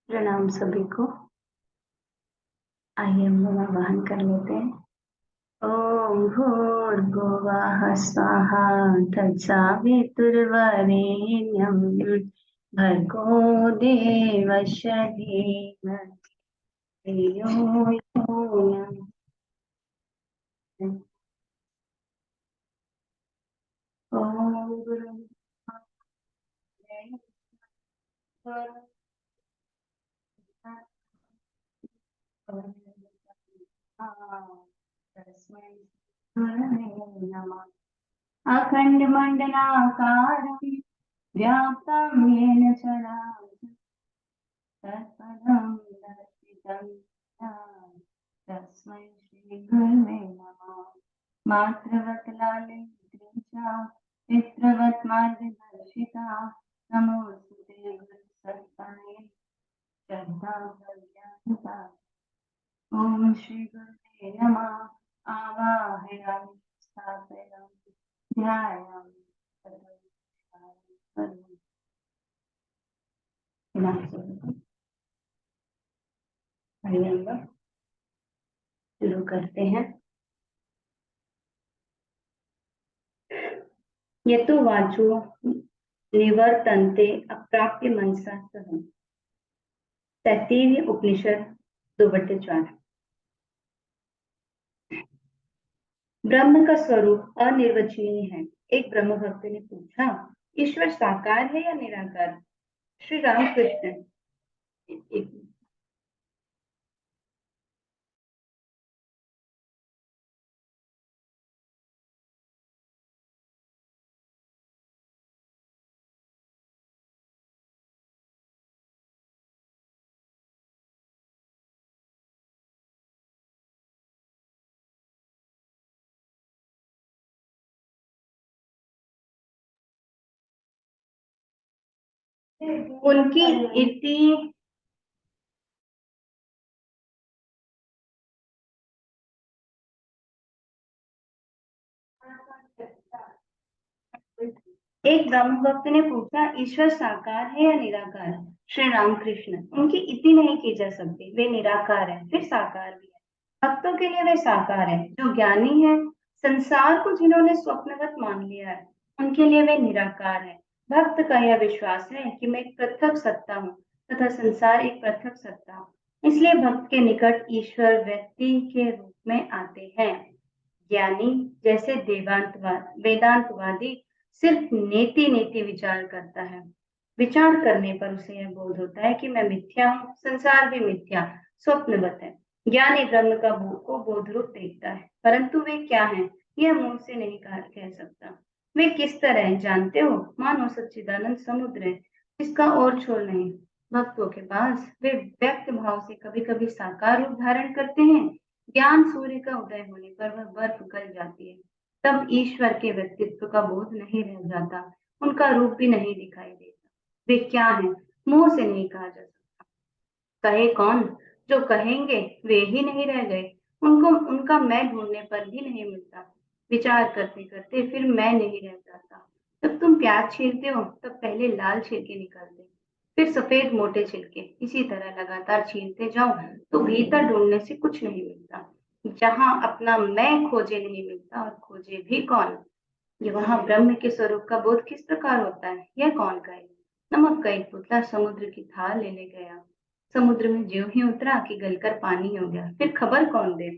प्रणाम सभी को। आइए हम लोग आवाहन कर लेते हैं। ओम भूर्भुवः स्वाहा तत्सवितुर्वरेण्यं भर्गो देवस्य धीमहि धियो यो नः। ओम तस्मै गुरवे नमः। अखण्डमण्डलाकारं व्याप्तं येन चराचरं तत्पदं दर्शितं येन तस्मै श्रीगुरवे नमः। मातृवत् लालितं च पितृवत् मार्गदर्शिता नमोऽस्तुते गुरुसत्ताये श्रद्धा प्रज्ञानता। ओम श्री गुरुवे नमः। आवाहयामि स्थापयामि ध्यायामि शुरू करते हैं। यतो वाचो निवर्तन्ते अप्राप्य मनसा सह। तैत्तिरीय उपनिषद 2/4। ब्रह्म का स्वरूप अनिर्वचनीय है। एक ब्रह्म भक्त ने पूछा, ईश्वर साकार है या निराकार? श्री रामकृष्ण उनकी इति एक ब्रह्म भक्त ने पूछा, ईश्वर साकार है या निराकार? श्री रामकृष्ण उनकी इति नहीं की जा सकती। वे निराकार है, फिर साकार भी है। भक्तों के लिए वे साकार है। जो ज्ञानी है, संसार को जिन्होंने स्वप्नवत मान लिया है, उनके लिए वे निराकार है। भक्त का यह विश्वास है कि मैं एक पृथक सत्ता हूँ तथा संसार एक पृथक सत्ता हूँ। इसलिए भक्त के निकट ईश्वर व्यक्ति के रूप में आते हैं। ज्ञानी जैसे वेदांतवादी सिर्फ नेति नेति विचार करता है। विचार करने पर उसे यह बोध होता है कि मैं मिथ्या हूँ, संसार भी मिथ्या, स्वप्नवत है। ज्ञानी ब्रह्म का को बोध रूप देखता है, परंतु वे क्या हैं यह मुंह से नहीं कह सकता। वे किस तरह हैं जानते हो? मानो सच्चिदानंद समुद्र है जिसका और छोर नहीं। भक्तों के पास वे व्यक्त भाव से कभी कभी साकार रूप धारण करते हैं। ज्ञान सूर्य का उदय होने पर वह बर्फ गल जाती है। तब ईश्वर के व्यक्तित्व का बोध नहीं रह जाता, उनका रूप भी नहीं दिखाई देता। वे क्या हैं मुंह से नहीं कहा जा सकता। कहे कौन? जो कहेंगे वे ही नहीं रह गए। उनको उनका मैं ढूंढने पर भी नहीं मिलता। विचार करते करते फिर मैं नहीं रह जाता। जब तुम प्याज छीलते हो तब पहले लाल छिलके निकालते, फिर सफेद मोटे छिलके। इसी तरह लगातार छीलते जाओ तो भीतर ढूंढने से कुछ नहीं मिलता। जहां अपना मैं खोजे नहीं मिलता और खोजे भी कौन। ये वहां ब्रह्म के स्वरूप का बोध किस प्रकार होता है यह कौन कहे। नमक का एक पुतला समुद्र की थाल लेने गया। समुद्र में ज्यों ही उतरा कि गलकर पानी हो गया। फिर खबर कौन दे।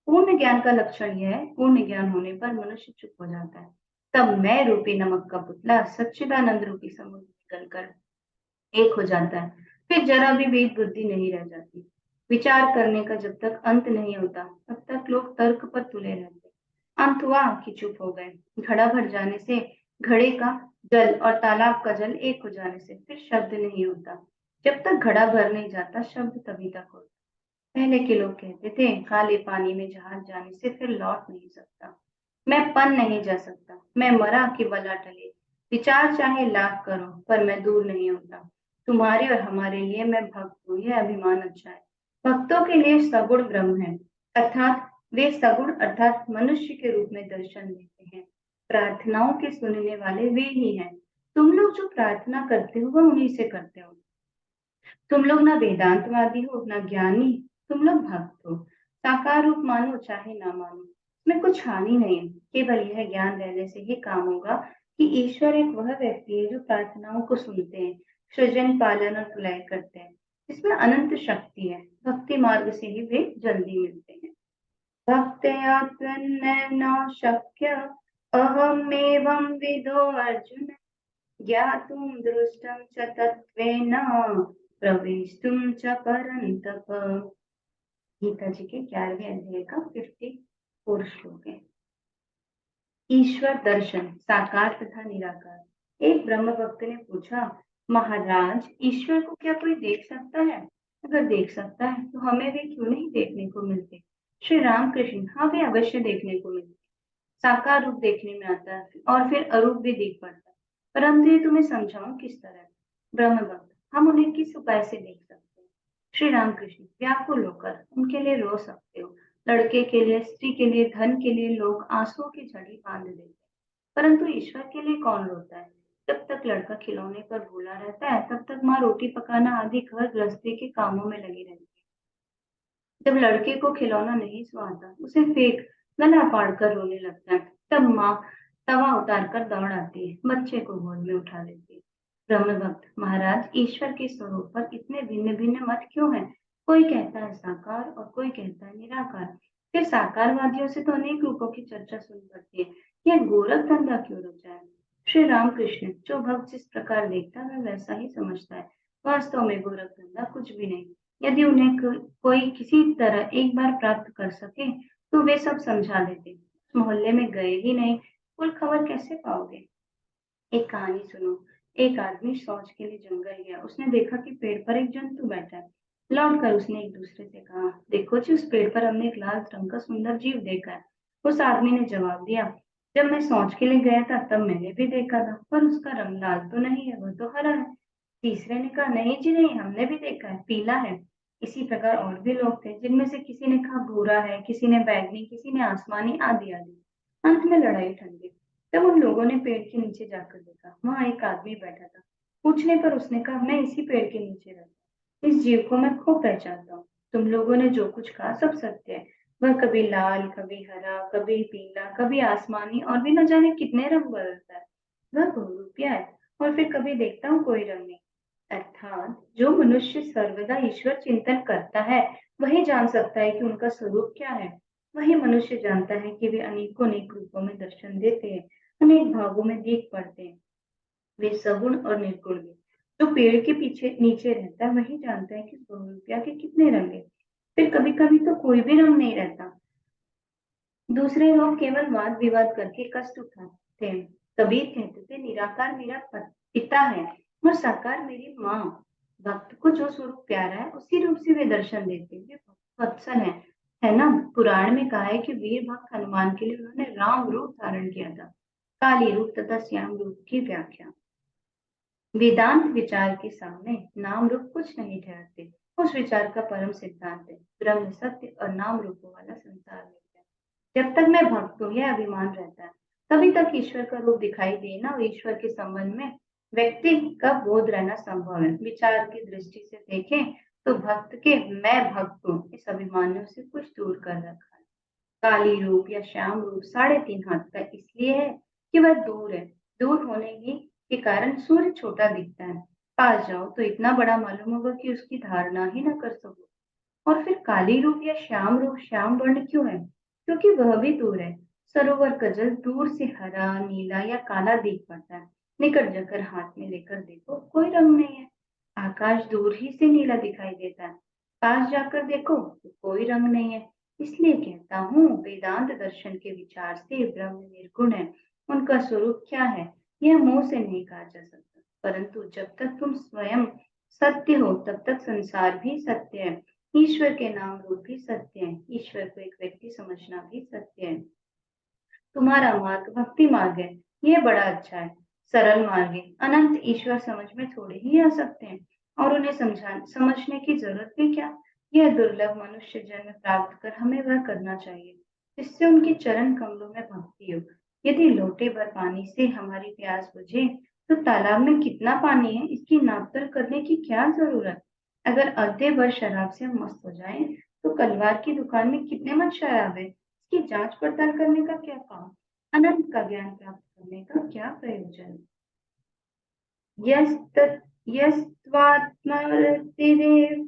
पूर्ण ज्ञान का लक्षण यह है, पूर्ण ज्ञान होने पर मनुष्य चुप हो जाता है। तब मैं रूपी नमक का पुतला सच्चिदानंद रूपी समुद्र में गलकर एक हो जाता है। फिर जरा भी भेद बुद्धि नहीं रह जाती। विचार करने का जब तक अंत नहीं होता तब तक लोग तर्क पर तुले रहते। अंत हुआ कि चुप हो गए। घड़ा भर जाने से घड़े का जल और तालाब का जल एक हो जाने से फिर शब्द नहीं होता। जब तक घड़ा भर नहीं जाता शब्द तभी तक होता। पहले के लोग कहते थे, काले पानी में जहाज जाने से फिर लौट नहीं सकता। मैं पन नहीं जा सकता, मैं मरा कि बला टले। विचार चाहे लाख करो पर मैं दूर नहीं होता। तुम्हारे और हमारे लिए मैं भक्त हूँ, यह अभिमान अच्छा है। भक्तों के लिए सगुण ब्रह्म है, अर्थात वे सगुण अर्थात मनुष्य के रूप में दर्शन देते हैं। प्रार्थनाओं के सुनने वाले वे ही हैं। तुम लोग जो प्रार्थना करते हो वह उन्हीं से करते हो। तुम लोग ना वेदांतवादी हो ना ज्ञानी, तुम लोग भक्त हो। साकार रूप मानो चाहे ना मानो, इसमें कुछ हानि नहीं है। केवल यह ज्ञान रहने से ही काम होगा कि ईश्वर एक वह व्यक्ति है जो प्रार्थनाओं को सुनते हैं, सृजन पालन और प्रलय करते हैं, जिसमें अनंत शक्ति है। भक्ति मार्ग से ही वे जल्दी मिलते हैं। भक्त्या त्वन्न शक्य अहमेवं विदो अर्जुन, ज्ञातुं दृष्टं च तत्त्वेन प्रवेष्टुं च परन्तप। गीता जी के 11वें अध्याय का 54 श्लोक है। ईश्वर दर्शन साकार तथा निराकार। एक ब्रह्म भक्त ने पूछा, महाराज ईश्वर को क्या कोई देख सकता है? अगर देख सकता है तो हमें वे क्यों नहीं देखने को मिलते? श्री रामकृष्ण, हाँ वे अवश्य देखने को मिलते। साकार रूप देखने में आता है और फिर अरूप भी दिख पड़ता है, परंतु ये तुम्हें समझाऊं किस तरह? ब्रह्म भक्त, हम उन्हें किस उपाय से देख सकते हैं? श्री रामकृष्ण, व्याकुल होकर उनके लिए रो सकते हो। लड़के के लिए, स्त्री के लिए, धन के लिए लोग आंसुओं की झड़ी बांध देते हैं, परंतु ईश्वर के लिए कौन रोता है? जब तक लड़का खिलौने पर भूला रहता है तब तक माँ रोटी पकाना आदि घर गृहस्थी के कामों में लगी रहती है। जब लड़के को खिलौना नहीं सुहाता, उसे फेंक गला फाड़कर रोने लगता है, तब माँ तवा उतार कर दौड़ आती है, बच्चे को गोद में उठा लेती है। ब्रह्म भक्त, महाराज ईश्वर के स्वरूप पर इतने भिन्न भिन्न मत क्यों हैं? कोई कहता है साकार और कोई कहता है निराकार। फिर साकारवादियों से तो अनेक रूपों की चर्चा सुन पड़ती है। यह गोरख धंधा क्यों रचा है? श्री रामकृष्ण, जो भक्त जिस प्रकार देखता है वह वैसा ही समझता है। वास्तव में गोरख धंधा कुछ भी नहीं। यदि उन्हें कोई किसी तरह एक बार प्राप्त कर सके तो वे सब समझा देते। मोहल्ले में गए ही नहीं, कुल खबर कैसे पाओगे? एक कहानी सुनो। एक आदमी शौच के लिए जंगल गया। उसने देखा कि पेड़ पर एक जंतु बैठा है। लौट कर उसने एक दूसरे से कहा, देखो जी उस पेड़ पर हमने एक लाल रंग का सुंदर जीव देखा है। उस आदमी ने जवाब दिया, जब मैं शौच के लिए गया था तब मैंने भी देखा था, पर उसका रंग लाल तो नहीं है, वह तो हरा है। तीसरे ने कहा, नहीं जी नहीं, हमने भी देखा है, पीला है। इसी प्रकार और भी लोग थे, जिनमें से किसी ने कहा भूरा है, किसी ने बैगनी, किसी ने आसमानी, आदि आदि। अंत में लड़ाई ठंड गई। तब उन लोगों ने पेड़ के नीचे जाकर देखा, वहां एक आदमी बैठा था। पूछने पर उसने कहा, मैं इसी पेड़ के नीचे रहता हूँ, इस जीव को मैं खूब पहचानता हूँ। तुम लोगों ने जो कुछ कहा सब सत्य है। वह कभी लाल, कभी हरा, कभी पीला, कभी आसमानी और भी न जाने कितने रंग बदलता है। वह बहुरूपिया है और फिर कभी देखता हूँ कोई रंग नहीं। अर्थात जो मनुष्य सर्वदा ईश्वर चिंतन करता है वही जान सकता है कि उनका स्वरूप क्या है। वही मनुष्य जानता है कि वे अनेकों अनेक रूपों में दर्शन देते हैं, अनेक भागों में दिख पड़ते हैं। वे सगुण और निर्गुण भी। जो पेड़ के पीछे नीचे रहता है वही जानता है कि स्वरूपिया के कितने रंग है। फिर कभी कभी तो कोई भी रंग नहीं रहता। दूसरे लोग केवल वाद विवाद करके कष्ट उठाते हैं। कबीर कहते थे, निराकार मेरा पिता है और साकार मेरी माँ। भक्त को जो स्वरूप प्यारा है उसी रूप से वे दर्शन देते हैं। वे वत्सल है ना? पुराण में कहा है कि वीर भक्त हनुमान के लिए उन्होंने राम रूप धारण किया था। काली रूप तथा श्याम रूप की व्याख्या। वेदांत विचार के सामने नाम रूप कुछ नहीं ठहरते। उस विचार का परम सिद्धांत है ब्रह्म सत्य और नाम रूपों वाला संसार मिलता है। जब तक मैं भक्त हूँ यह अभिमान रहता है, तभी तक ईश्वर का रूप दिखाई देना और ईश्वर के संबंध में व्यक्ति का बोध रहना संभव है। विचार की दृष्टि से देखें तो भक्त के मैं भक्त हूँ इस अभिमानियों से कुछ दूर कर रखा है। काली रूप या श्याम रूप 3.5 हाथ का इसलिए है कि वह दूर है। दूर होने के कारण सूर्य छोटा दिखता है। पास जाओ तो इतना बड़ा मालूम होगा कि उसकी धारणा ही न कर सको। और फिर काली रूप या श्याम रूप श्याम वर्ण क्यों है? क्योंकि वह भी दूर है। सरोवर का जल दूर से हरा, नीला या काला दिख पड़ता है। निकट जाकर हाथ में लेकर देखो, कोई रंग नहीं है। आकाश दूर ही से नीला दिखाई देता है, पास जाकर देखो तो कोई रंग नहीं है। इसलिए कहता हूँ वेदांत दर्शन के विचार से ब्रह्म निर्गुण है। उनका स्वरूप क्या है यह मुंह से नहीं कहा जा सकता, परंतु जब तक तुम स्वयं सत्य हो तब तक संसार भी सत्य है। ईश्वर के नाम रूप भी सत्य है। ईश्वर को एक व्यक्ति समझना भी सत्य है। तुम्हारा मार्ग भक्ति मार्ग है, यह बड़ा अच्छा है। सरल मार्ग है। अनंत ईश्वर समझ में थोड़े ही आ सकते हैं और उन्हें समझने की जरूरत भी क्या? यह दुर्लभ मनुष्य जन्म प्राप्त कर हमें वह करना चाहिए जिससे उनके चरण कमलों में भक्ति हो। यदि लोटे भर पानी से हमारी प्यास बुझे तो तालाब में कितना पानी है इसकी नाप तोल करने की क्या जरूरत? अगर आधे भर शराब से हम मस्त हो जाएं, तो कलवार की दुकान में कितने मन शराब है, इसकी जांच पड़ताल करने का क्या काम? अनंत का ज्ञान प्राप्त करने का क्या प्रयोजन? यस्त्वात्मरतिरेव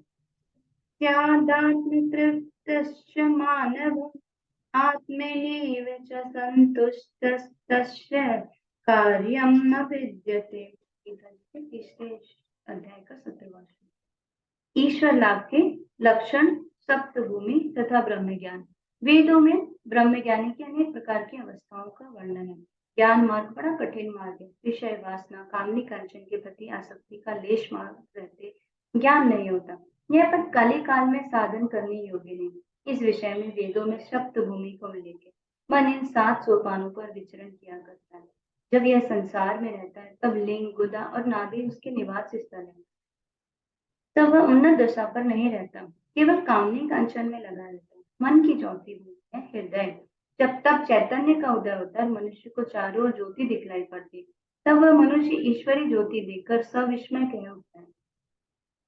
स्यादात्मतृप्तश्च मानवः आत्मनैव च सन्तुष्टस्तस्य कार्यं न विद्यते। तीसरे अध्याय का 17वां श्लोक। ईश्वर लाभ के लक्षण, सप्तभूमि तथा ब्रह्म ज्ञान। वेदों में ब्रह्म ज्ञानी की अनेक प्रकार की अवस्थाओं का वर्णन है। ज्ञान मार्ग बड़ा कठिन मार्ग है। विषय वासना, कामनी कांचन के प्रति आसक्ति का लेश मार्ग रहते ज्ञान नहीं होता। यह पद कली काल में साधन करने योग्य नहीं। इस विषय में वेदों में सप्त भूमि को उल्लेख है। मन इन 7 सोपानों पर विचरण किया करता है। जब यह संसार में रहता है, तब लिंग, गुदा और नाभि उसके निवास स्थल है। तब वह उन्नत दशा पर नहीं रहता, केवल कामनी कांचन में लगा रहता है। मन की चौथी भूमि है हृदय। जब तब चैतन्य का उदय होता है, मनुष्य को चारों ओर ज्योति दिखलाई पड़ती, तब वह मनुष्य ईश्वरी ज्योति देखकर सविस्मय कह उठता है,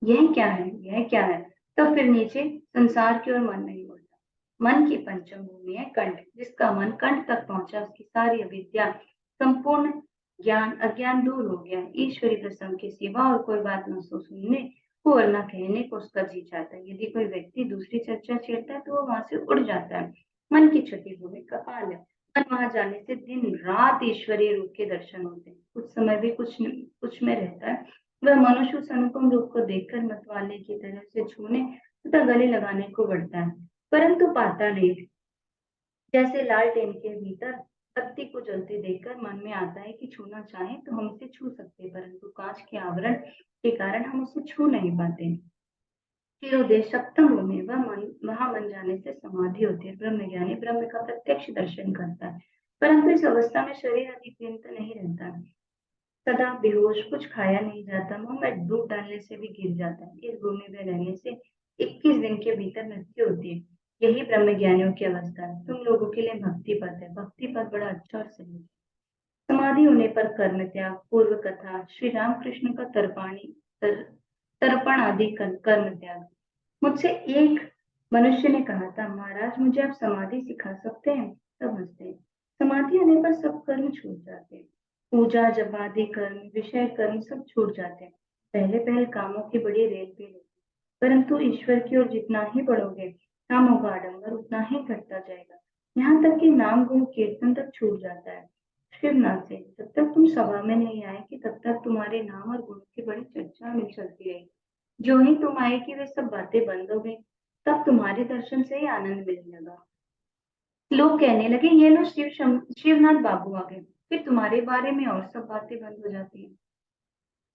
यह क्या है, यह क्या है। तो फिर नीचे संसार की ओर मन नहीं मुड़ता। मन की पंचम भूमि है कंठ। जिसका मन कंठ तक पहुंचा, उसकी सारी अविद्या, संपूर्ण ज्ञान, अज्ञान दूर हो गया। ईश्वरी प्रसंग के सिवा और कोई बात न सुनने को और न कहने को उसका जी चाहता है। यदि कोई व्यक्ति दूसरी चर्चा छेड़ता है, तो वो वहां से उड़ जाता है। मन की छठी भूमि कपाल है। मन वहां जाने से दिन रात ईश्वरीय रूप के दर्शन होते हैं। कुछ समय भी कुछ में रहता है। वह मनुष्य उस अनुपम रूप को देखकर मतवाले की तरह से छूने तथा गले लगाने को बढ़ता है, परंतु पाता नहीं। जैसे लालटेन के भीतर बत्ती को जलते देखकर मन में आता है कि छूना चाहे तो हम इसे छू सकते हैं, परंतु कांच के आवरण के कारण हम उसे छू नहीं पाते। शिरोदेश सप्तम भूमि, वहां मन जाने से समाधि होती है। ब्रह्म ज्ञानी ब्रह्म का प्रत्यक्ष दर्शन करता है, परंतु इस अवस्था में शरीर आदि तो नहीं रहता। सदा बेहोश, कुछ खाया नहीं जाता, मुंह में दूध डालने से भी गिर जाता है। इस भूमि में रहने से 21 दिन के भीतर मृत्यु होती है। यही ब्रह्म ज्ञानियों की अवस्था है। तुम लोगों के लिए भक्ति पद है। भक्ति पद बड़ा अच्छा और सही है। समाधि होने पर कर्म त्याग, पूर्व कथा, श्री रामकृष्ण का तर्पण आदि कर्म त्याग। मुझसे एक मनुष्य ने कहा था, महाराज मुझे आप समाधि सिखा सकते हैं? तब हंसते हैं। समाधि होने पर सब कर्म छूट जाते हैं। पूजा, जपादि कर्म, विषय कर्म सब छूट जाते हैं। पहले पहल कामों की बड़ी रेल पे होती, परंतु ईश्वर की ओर जितना ही बढ़ोगे, कामों का आडंबर उतना ही घटता जाएगा। यहाँ तक कि नाम गुण कीर्तन तक छूट जाता है। शिवनाथ से, जब तक तुम सभा में नहीं आए कि तब तक तुम्हारे नाम और गुणों की बड़ी चर्चा में चलती रही। जो ही तुम आए कि वे सब बातें बंद हो गई, तब तुम्हारे दर्शन से ही आनंद मिलने लगा। लोग कहने लगे, ये लो शिवनाथ बाबू आ गए। फिर तुम्हारे बारे में और सब बातें बंद हो जाती हैं।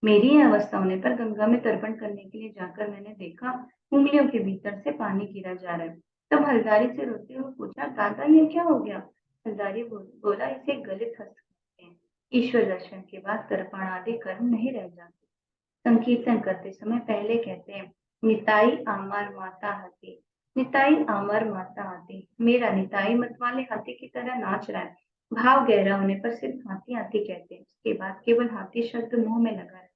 मेरी यह अवस्था होने पर गंगा में तर्पण करने के लिए जाकर मैंने देखा, उंगलियों के भीतर से पानी गिरा जा रहा है। तब हलदारी से रोते हुए पूछा, दादा ये क्या हो गया? हलदारी बोला, इसे गलित हस्त कहते हैं। ईश्वर दर्शन के बाद तर्पण आदि कर्म नहीं रह जाते। संकीर्तन करते समय पहले कहते हैं, निताई आमर माता हाथी, निताई आमर माता हाथी। मेरा निताई मत वाले हाथी की तरह नाच रहा है। भाव गहरा होने पर सिर्फ हाथी हाथी कहते हैं। उसके बाद केवल हाथी शब्द मुंह में लगा है।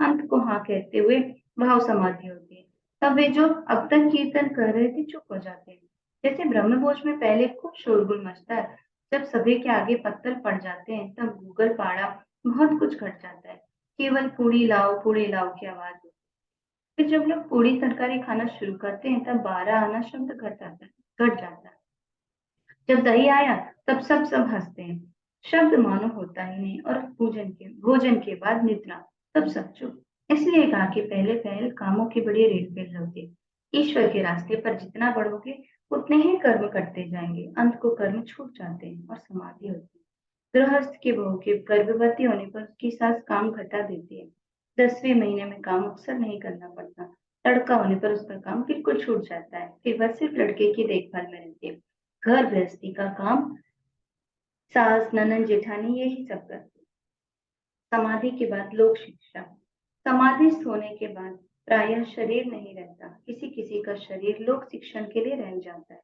अंत को हाँ कहते हुए भाव समाधि होती है। तब वे जो अब तक कीर्तन कर रहे थे चुप हो जाते हैं। जैसे ब्रह्मभोज में पहले खूब शोरगुल मचता है, जब सभी के आगे पत्थर पड़ जाते हैं, तब गूगल पाड़ा बहुत कुछ घट जाता है। केवल पूड़ी लाओ की आवाज होती है। फिर जब लोग पूड़ी तरकारी खाना शुरू करते हैं, तब 12 आना शब्द घट जाता है। जब दही आया, तब सब हंसते हैं। शब्द मानो होता ही नहीं, और भोजन के बाद निद्रा, तब सब चुप। इसलिए कहा कि पहले पहल कामों की बड़ी रेल पेल होती है। ईश्वर के रास्ते पर जितना बढ़ोगे, उतने ही कर्म करते जाएंगे। अंत को कर्म छूट जाते हैं और समाधि होती है। गृहस्थ की बहू के गर्भवती होने पर उसकी सास काम घटा देती है। 10वें महीने में काम अक्सर नहीं करना पड़ता। लड़का होने पर उसका काम बिल्कुल छूट जाता है। फिर वह सिर्फ लड़के की देखभाल में रहती है। घर गृहस्थी का काम सास, ननद, जेठानी यही सब करते। समाधि के बाद लोक शिक्षा। समाधिस्थ होने के बाद प्रायः शरीर नहीं रहता। किसी किसी का शरीर लोक शिक्षण के लिए रह जाता है।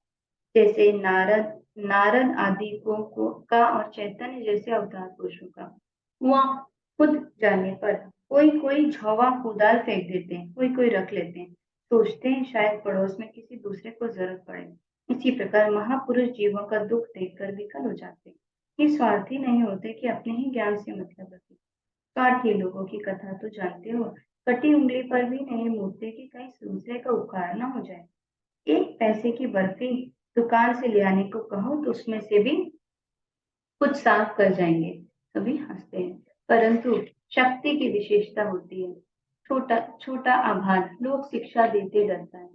जैसे नारद आदि का और चैतन्य जैसे अवतार पुरुषों का। वहाँ खुद जाने पर कोई कोई झोवा कुदाल फेंक देते हैं, कोई कोई रख लेते हैं, सोचते हैं शायद पड़ोस में किसी दूसरे को जरूरत पड़े। इसी प्रकार महापुरुष जीवों का दुख देखकर विकल हो जाते हैं। ये स्वार्थी नहीं होते कि अपने ही ज्ञान से मतलब रखते। स्वार्थी लोगों की कथा तो जानते हो, कटी उंगली पर भी नहीं मूर्ति की कहीं दूसरे का उपकार न हो जाए। एक पैसे की बर्फी दुकान से ले आने को कहो तो उसमें से भी कुछ साफ कर जाएंगे। सभी हंसते हैं, परंतु शक्ति की विशेषता होती है। छोटा छोटा आभार लोग शिक्षा देते डरता है।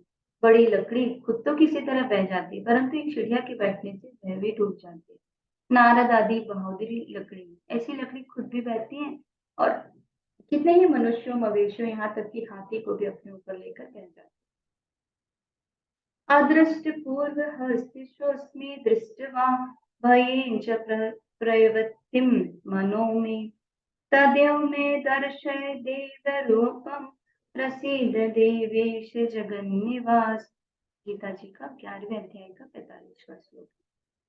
बड़ी लकड़ी खुद तो किसी तरह बह जाती है, परंतु एक चिड़िया के बैठने से वह भी टूट जाती है। नारद आदि बहादुरी लकड़ी, ऐसी लकड़ी खुद भी बहती है, और कितने ही मनुष्यों मवेशियों यहाँ तक कि हाथी को भी अपने ऊपर लेकर बह जाते हैं। अदृष्टपूर्वहस्तिष्वस्मि दृष्ट्वा भयेन च प्रवृत्तिं मनो मे तदेव मे दर्शय देवरूपं प्रसीद देवेश जगन्निवास। गीता जी का 11वें अध्याय का 45वां श्लोक।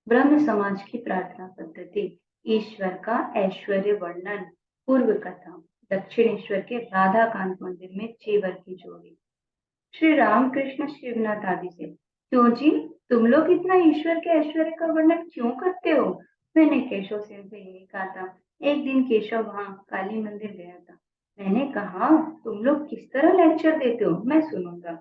ब्रह्म समाज की प्रार्थना पद्धति। ईश्वर का ऐश्वर्य वर्णन। पूर्व कथा। दक्षिणेश्वर के राधा कांत मंदिर में चीवर की जोड़ी। श्री रामकृष्ण शिवनाथ आदि से, क्यों जी, तुम लोग इतना ईश्वर के ऐश्वर्य का वर्णन क्यों करते हो? मैंने केशव सिंह से यही कहा था। एक दिन केशव वहां काली मंदिर गया था। मैंने कहा, तुम लोग किस तरह लेक्चर देते हो, मैं सुनूंगा।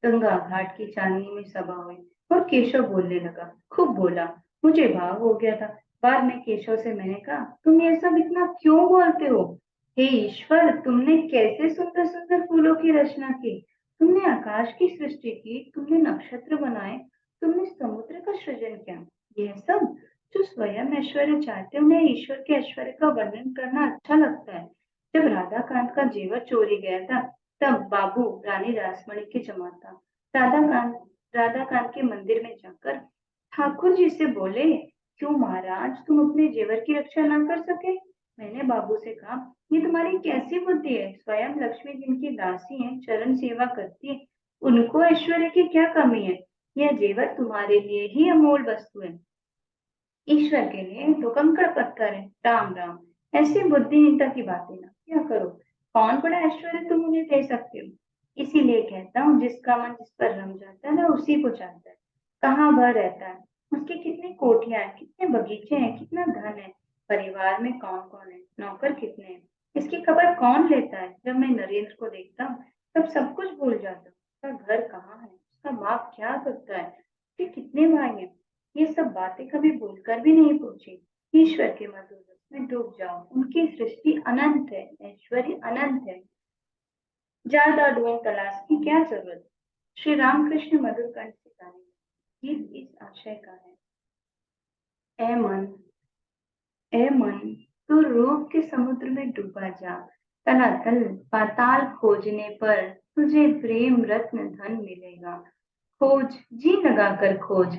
गंगा घाट की चांदनी में सभा हुई और केशव बोलने लगा, खूब बोला। मुझे भाव हो गया था। बाद में केशव से मैंने कहा, तुम ये सब इतना क्यों बोलते हो? हे ईश्वर, तुमने कैसे सुंदर सुंदर फूलों की रचना की, तुमने आकाश की सृष्टि की, तुमने नक्षत्र बनाए, तुमने समुद्र का सृजन किया। यह सब जो स्वयं ऐश्वर्य चाहते उन्हें ईश्वर के ऐश्वर्य का वर्णन करना अच्छा लगता है। जब राधा कांत का जेवर चोरी गया था, तब बाबू रानी रासमणी की जमात था। राधा कांत के मंदिर में जाकर ठाकुर जी से बोले, क्यों महाराज, तुम अपने जेवर की रक्षा ना कर सके? मैंने बाबू से कहा, ये तुम्हारी कैसी बुद्धि है? स्वयं लक्ष्मी जिनकी दासी है, चरण सेवा करती है, उनको ऐश्वर्य की क्या कमी है? यह जेवर तुम्हारे लिए ही अमूल वस्तु है, ईश्वर के लिए तो कंकड़ पत्थर है। राम राम, ऐसी बुद्धिहीनता की बातें ना क्या करो। कौन बड़ा ऐश्वर्य तुम उन्हें दे सकते हो? इसीलिए कहता हूँ, जिसका मन जिस पर रम जाता है ना, उसी को चाहता है। कहाँ वह रहता है, उसकी कितनी कोठियां हैं, कितने बगीचे हैं, कितना धन है, परिवार में कौन कौन है, नौकर कितने हैं, इसकी खबर कौन लेता है? जब मैं नरेंद्र को देखता हूँ, तब सब कुछ भूल जाता हूँ। उसका घर कहाँ है, उसका बाप क्या करता है, उसके कितने भाई हैं, ये सब बातें कभी बोलकर भी नहीं पूछी। ईश्वर के मधुर रस में डूब जाओ, उनकी सृष्टि अनंत है, ऐश्वर्य अनंत है, ज्यादा ढूंढ तलाश की क्या जरूरत। श्री रामकृष्ण मधुर कंठ से गाने गीत इस आशय का है, ए मन, ए मन, तू रूप के समुद्र में डूबा जा, तलातल पाताल खोजने पर तुझे प्रेम रत्न धन मिलेगा। खोज, जी लगाकर खोज,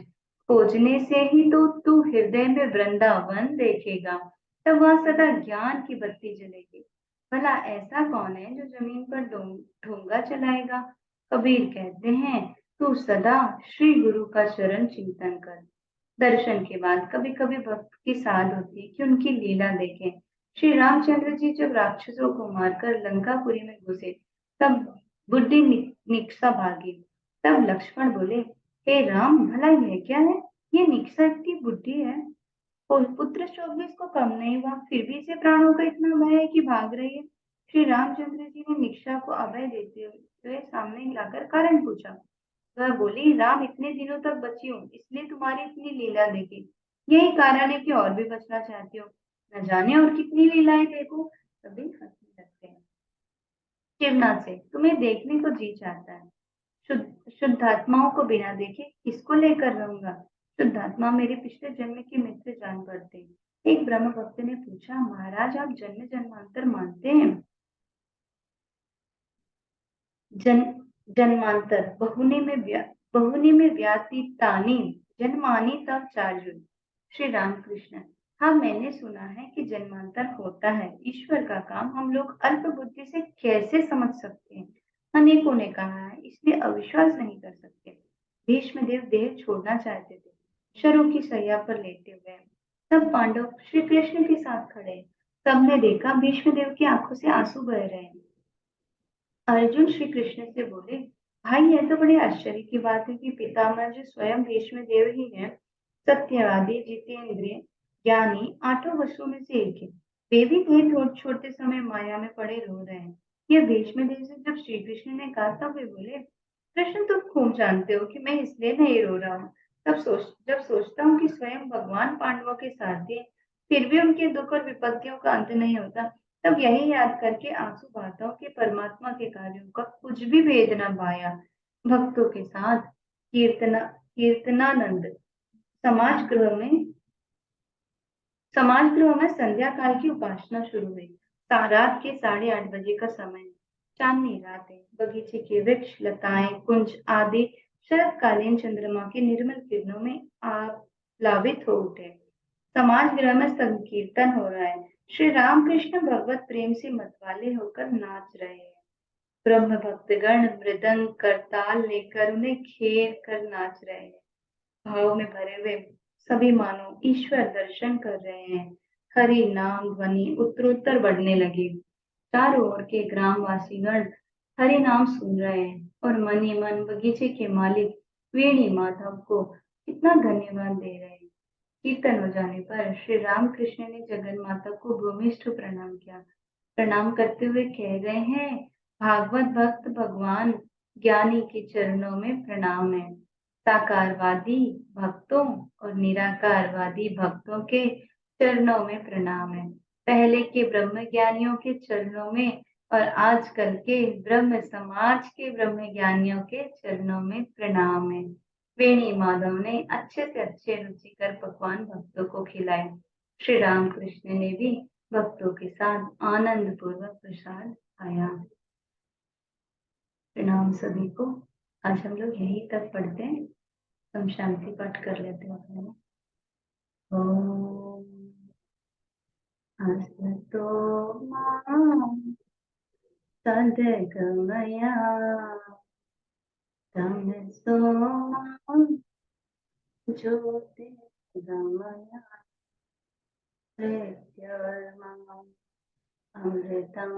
खोजने से ही तो तू हृदय में वृंदावन देखेगा। तब वहां सदा ज्ञान की बत्ती जलेगी। भला ऐसा कौन है जो जमीन पर ढोंगा चलाएगा? कबीर कहते हैं, तू सदा श्री गुरु का चरण चिंतन कर। दर्शन के बाद कभी कभी भक्त की साध होती है कि उनकी लीला देखें। श्री रामचंद्र जी जब राक्षसों को मारकर लंकापुरी में घुसे, तब बुद्धि निक्सा भागी। तब लक्ष्मण बोले, हे राम, भला यह क्या है? ये निक्सा इतनी बुद्धि है और पुत्र शोक भी इसको कम नहीं हुआ, फिर भी इसे प्राणों का इतना भय है कि भाग रही है। श्री रामचंद्र जी ने निक्शा को अभय देते हुए सामने लाकर कारण पूछा। वह बोली, राम, इतने दिनों तक बची हूँ, इसलिए तुम्हारी इतनी लीला देखी। यही कारण है कि और भी बचना चाहती हूँ। न जाने और कितनी लीलाएं देखो। सभी हंसने लगते हैं। शिवनाथ से, तुम्हें देखने को जी चाहता है। शुद्धात्माओं को बिना देखे किसको लेकर रहूंगा? शुद्धात्मा मेरे पिछले जन्म के मित्र जान पड़ते। एक ब्रह्म भक्त ने पूछा, महाराज, आप जन्म जन्मांतर मानते हैं? जन जन्मांतर बहुनी में व्यतीतानि जन्मानि तव चार्जुन। श्री रामकृष्ण, हाँ, मैंने सुना है कि जन्मांतर होता है। ईश्वर का काम हम लोग अल्प बुद्धि से कैसे समझ सकते हैं? अनेकों ने कहा है, इसलिए अविश्वास नहीं कर सकते। भीष्मदेव देह छोड़ना चाहते थे, शरु की सैया पर लेटे हुए। तब पांडव श्री कृष्ण के साथ खड़े। सबने देखा भीष्म देव की आंखों से आंसू बह रहे हैं। अर्जुन श्री कृष्ण से बोले, भाई यह तो बड़ी आश्चर्य की बात है कि पितामह जो स्वयं भीष्म देव ही है, सत्यवादी, जितेंद्रिय, ज्ञानी, आठों वसुओं में से एक है, वे भी थे छोटे समय माया में पड़े रो रहे हैं। यह भीष्म देव से जब श्री कृष्ण ने कहा तब वे बोले, कृष्ण तुम खूब जानते हो कि मैं इसलिए नहीं रो रहा हूँ। जब सोचता हूँ कि स्वयं भगवान पांडवों के सारथी हैं, फिर भी उनके दुख और विपत्तियों का अंत नहीं होता, तब यही याद करके आंसू बहाता हूँ कि परमात्मा के कार्यों का कुछ भी भेद न पाया। भक्तों के साथ कीर्तनानंद समाज गृह में संध्या काल की उपासना शुरू हुई। रात के 8:30 बजे का समय है। चांदनी रात है। बगीचे के वृक्ष, लताएं, कुंज आदि शरतकालीन चंद्रमा के निर्मल किरणों में आप्लावित हो उठे। समाज गृह में संकीर्तन हो रहा है। श्री रामकृष्ण भगवत प्रेम से मतवाले होकर नाच रहे हैं। ब्रह्म भक्तगण मृदंग करताल लेकर उन्हें घेर कर नाच रहे हैं। भाव में भरे हुए सभी मानो ईश्वर दर्शन कर रहे हैं। हरि नाम ध्वनि उत्तरोत्तर बढ़ने लगी। चारों ओर के ग्रामवासीगण हरि नाम सुन रहे हैं और मन ही मन बगीचे के मालिक वेणी माधव को कितना धन्यवाद दे रहे हैं। कीर्तन हो जाने पर श्री रामकृष्ण ने जगन माता को भूमिष्ठ प्रणाम किया। प्रणाम करते हुए कह रहे हैं, भागवत भक्त भगवान ज्ञानी के चरणों में प्रणाम है। साकारवादी भक्तों और निराकारवादी भक्तों के चरणों में प्रणाम है। पहले के ब्रह्म ज्ञानियों के चरणों में और आजकल के ब्रह्म समाज के ब्रह्म ज्ञानियों के चरणों में प्रणाम है। वेणी माधव ने अच्छे से अच्छे रुचिकर पकवान भक्तों को खिलाए। श्री रामकृष्ण ने भी भक्तों के साथ आनंद पूर्वक प्रसाद खाया। प्रणाम सभी को। आज हम लोग यहीं तक पढ़ते हैं। हम शांति पाठ कर लेते हैं अपने। ओम असतो मा सद्गमया तमसो मा ज्योतिर्गमया मृत्योर्मा अमृतं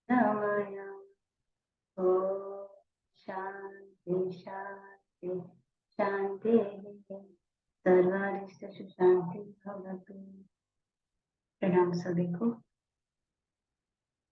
गमया। ओम शांति शांति शांति। सर्वारिष्ट शांति भवतु। प्रणाम सभी को।